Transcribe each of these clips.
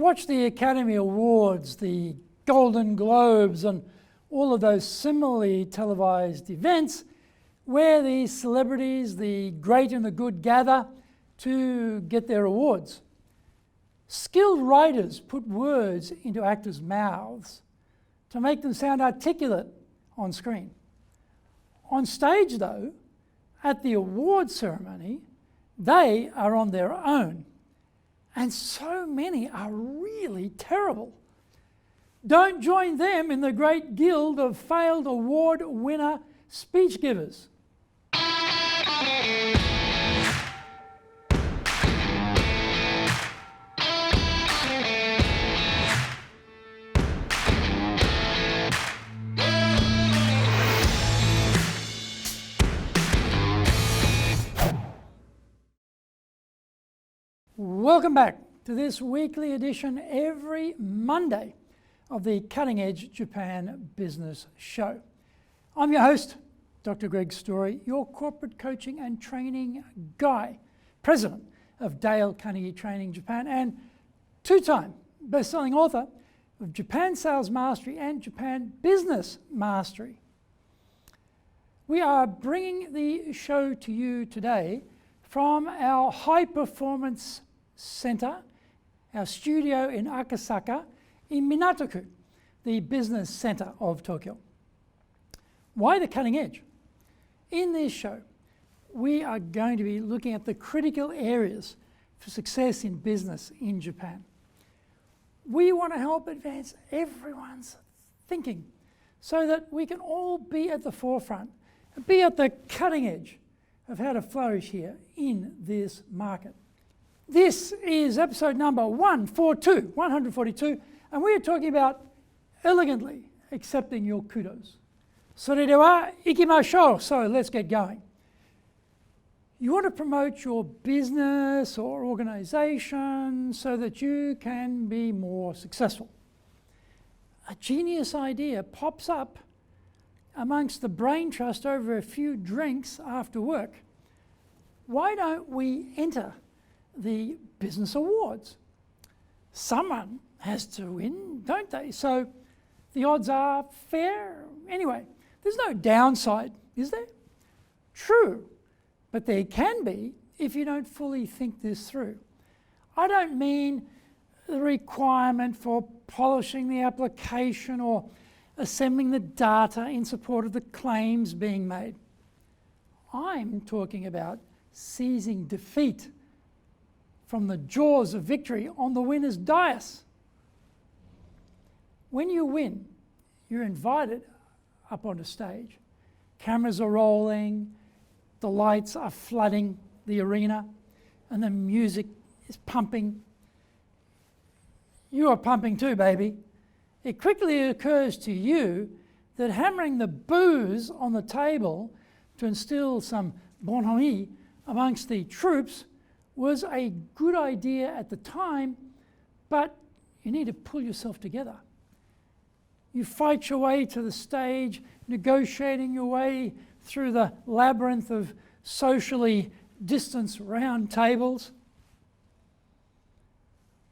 watch the Academy Awards, the Golden Globes, and all of those similarly televised events where the celebrities, the great and the good, gather to get their awards. Skilled writers put words into actors' mouths to make them sound articulate on screen. On stage, though, at the award ceremony, they are on their own. And so many are really terrible. Don't join them in the great guild of failed award winner speech givers. Welcome back to this weekly edition every Monday of the Cutting Edge Japan Business Show. I'm your host, Dr. Greg Story, your corporate coaching and training guy, president of Dale Carnegie Training Japan, and two-time best-selling author of Japan Sales Mastery and Japan Business Mastery. We are bringing the show to you today from our High Performance Center, our studio in Akasaka, in Minato-ku, the business center of Tokyo. Why the cutting edge? In this show, we are going to be looking at the critical areas for success in business in Japan. We want to help advance everyone's thinking so that we can all be at the forefront, be at the cutting edge of how to flourish here in this market. This is episode number 142, and we are talking about elegantly accepting your kudos. それでは行きましょう. So let's get going. You want to promote your business or organization so that you can be more successful. A genius idea pops up amongst the brain trust over a few drinks after work. Why don't we enter the business awards? Someone has to win, don't they? So the odds are fair. Anyway, there's no downside, is there? True, but there can be if you don't fully think this through. I don't mean the requirement for polishing the application or assembling the data in support of the claims being made. I'm talking about seizing defeat from the jaws of victory on the winner's dais. When you win, you're invited up on a stage. Cameras are rolling, the lights are flooding the arena, and the music is pumping. You are pumping too, baby. It quickly occurs to you that hammering the booze on the table to instill some bonhomie amongst the troops was a good idea at the time, but you need to pull yourself together. You fight your way to the stage, negotiating your way through the labyrinth of socially distanced round tables.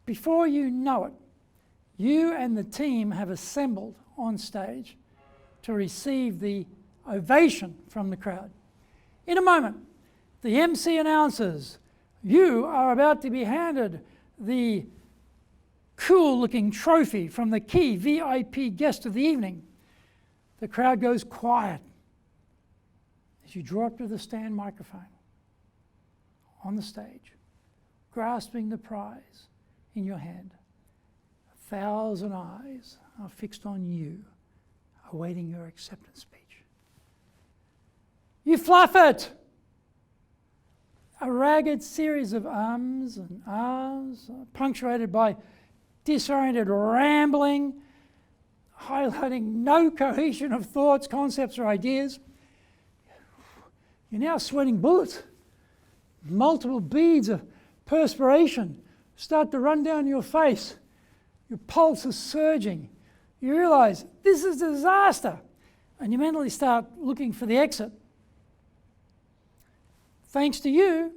Before you know it, you and the team have assembled on stage to receive the ovation from the crowd. In a moment, the MC announces, you are about to be handed the cool-looking trophy from the key VIP guest of the evening. The crowd goes quiet as you draw up to the stand microphone on the stage, grasping the prize in your hand. 1,000 eyes are fixed on you, awaiting your acceptance speech. You fluff it! A ragged series of ums and ahs, punctuated by disoriented rambling, highlighting no cohesion of thoughts, concepts, or ideas. You're now sweating bullets. Multiple beads of perspiration start to run down your face. Your pulse is surging. You realize this is a disaster, and you mentally start looking for the exit. Thanks to you,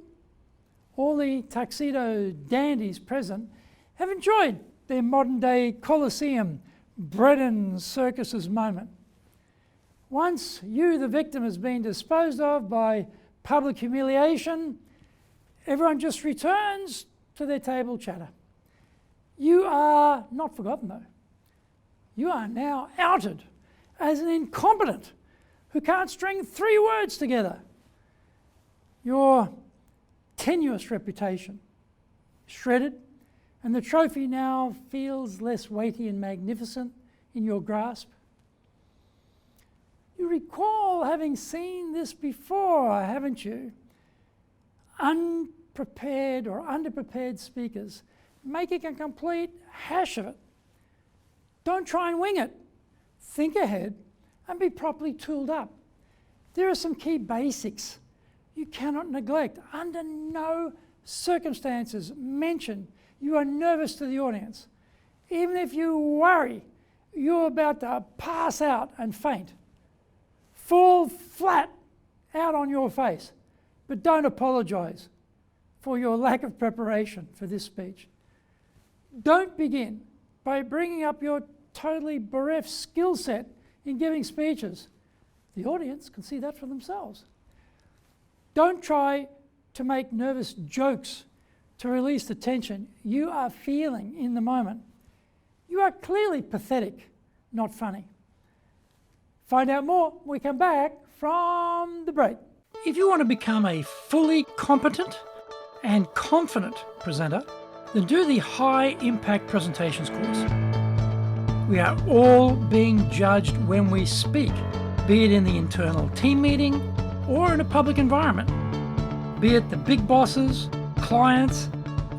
all the tuxedo dandies present have enjoyed their modern-day Colosseum, bread and circuses moment. Once you, the victim, has been disposed of by public humiliation, everyone just returns to their table chatter. You are not forgotten, though. You are now outed as an incompetent who can't string 3 words together. Your tenuous reputation shredded, and the trophy now feels less weighty and magnificent in your grasp. You recall having seen this before, haven't you? Unprepared or underprepared speakers making a complete hash of it. Don't try and wing it. Think ahead and be properly tooled up. There are some key basics you cannot neglect. Under no circumstances mention you are nervous to the audience. Even if you worry you're about to pass out and faint, fall flat out on your face, but don't apologize for your lack of preparation for this speech. Don't begin by bringing up your totally bereft skill set in giving speeches. The audience can see that for themselves. Don't try to make nervous jokes to release the tension you are feeling in the moment. You are clearly pathetic, not funny. Find out more when we come back from the break. If you want to become a fully competent and confident presenter, then do the High Impact Presentations course. We are all being judged when we speak, be it in the internal team meeting or in a public environment, be it the big bosses, clients,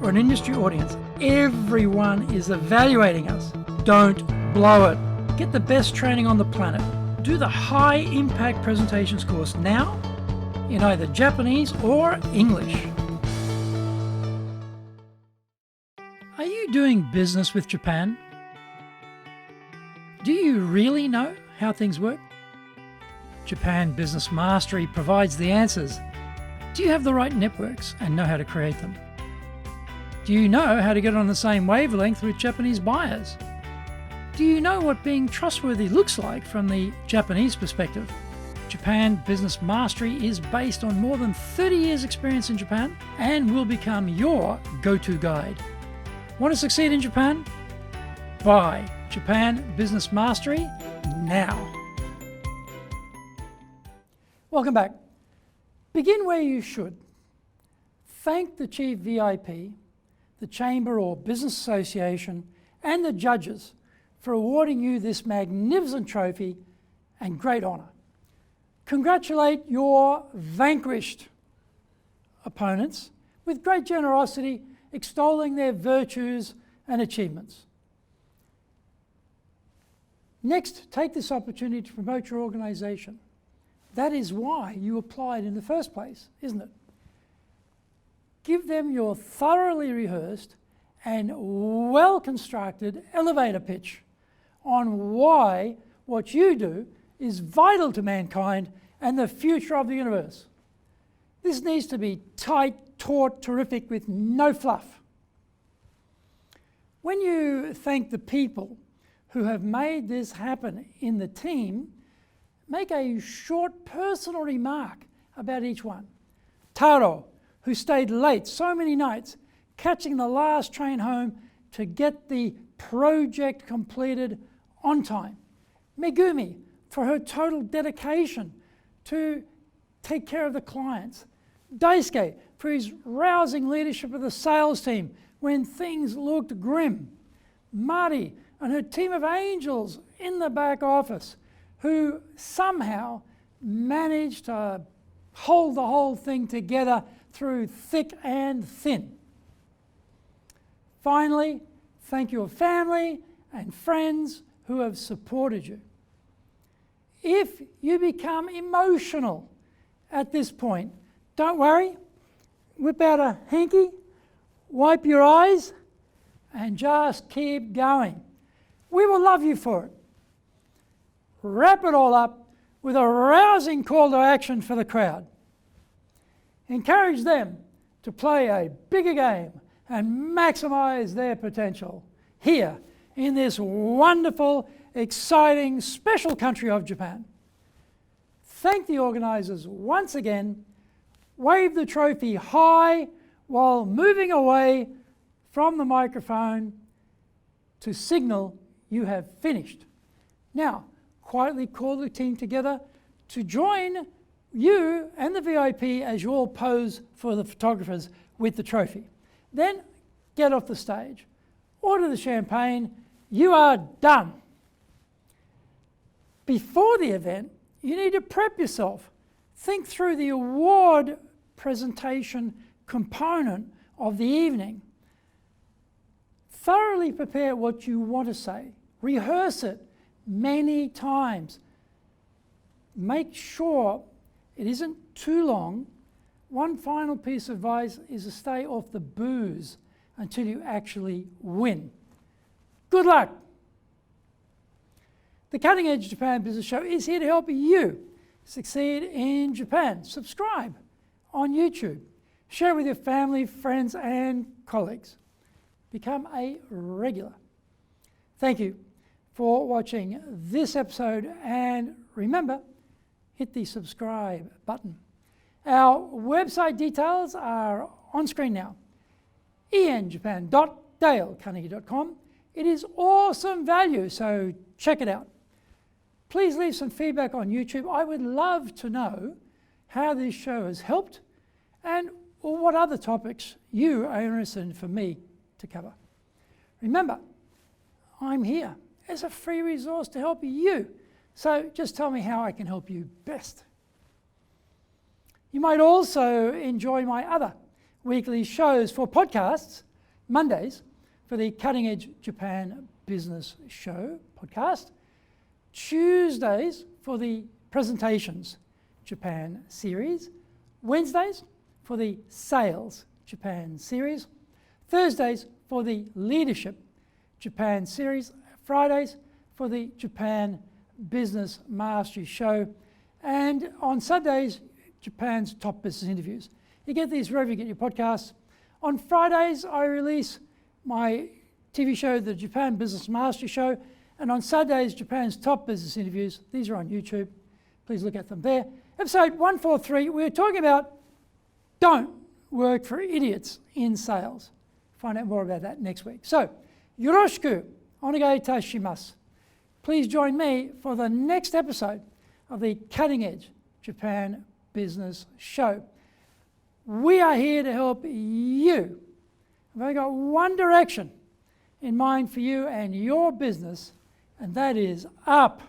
or an industry audience. Everyone is evaluating us. Don't blow it. Get the best training on the planet. Do the High Impact Presentations course now in either Japanese or English. Are you doing business with Japan? Do you really know how things work? Japan Business Mastery provides the answers. Do you have the right networks and know how to create them? Do you know how to get on the same wavelength with Japanese buyers? Do you know what being trustworthy looks like from the Japanese perspective? Japan Business Mastery is based on more than 30 years' experience in Japan and will become your go-to guide. Want to succeed in Japan? Buy Japan Business Mastery now. Welcome back. Begin where you should. Thank the Chief VIP, the Chamber or Business Association, and the judges for awarding you this magnificent trophy and great honour. Congratulate your vanquished opponents with great generosity, extolling their virtues and achievements. Next, take this opportunity to promote your organisation. That is why you applied in the first place, isn't it? Give them your thoroughly rehearsed and well-constructed elevator pitch on why what you do is vital to mankind and the future of the universe. This needs to be tight, taut, terrific with no fluff. When you thank the people who have made this happen in the team, make a short personal remark about each one. Taro, who stayed late so many nights, catching the last train home to get the project completed on time. Megumi, for her total dedication to take care of the clients. Daisuke, for his rousing leadership of the sales team when things looked grim. Mari and her team of angels in the back office who somehow managed to hold the whole thing together through thick and thin. Finally, thank your family and friends who have supported you. If you become emotional at this point, don't worry. Whip out a hanky, wipe your eyes, and just keep going. We will love you for it. Wrap it all up with a rousing call to action for the crowd. Encourage them to play a bigger game and maximize their potential. here in this wonderful, exciting, special country of Japan. Thank the organisers once again, wave the trophy high while moving away from the microphone to signal you have finished. Now, quietly call the team together to join you and the VIP as you all pose for the photographers with the trophy. Then get off the stage, order the champagne, you are done. Before the event, you need to prep yourself. Think through the award presentation component of the evening. Thoroughly prepare what you want to say. Rehearse it many times. Make sure it isn't too long. One final piece of advice is to stay off the booze until you actually win. Good luck! The Cutting Edge Japan Business Show is here to help you succeed in Japan. Subscribe on YouTube. Share with your family, friends, and colleagues. Become a regular. Thank you for watching this episode, and remember, hit the subscribe button. Our website details are on screen now. enjapan.dalecarnegie.com. It is awesome value, so check it out. Please leave some feedback on YouTube. I would love to know how this show has helped and what other topics you are interested in for me to cover. Remember, I'm here as a free resource to help you. So just tell me how I can help you best. You might also enjoy my other weekly shows for podcasts, Mondays for the Cutting Edge Japan Business Show podcast, Tuesdays for the Presentations Japan series, Wednesdays for the Sales Japan series, Thursdays for the Leadership Japan series, Fridays for the Japan Business Mastery Show, and on Sundays, Japan's top business interviews. You get these wherever you get your podcasts. On Fridays, I release my TV show, the Japan Business Mastery Show, and on Saturdays, Japan's top business interviews. These are on YouTube. Please look at them there. Episode 143, we're talking about don't work for idiots in sales. Find out more about that next week. So, yoroshiku onegai itashimasu. Please join me for the next episode of the Cutting Edge Japan Business Show. We are here to help you. I've only got one direction in mind for you and your business, and that is up.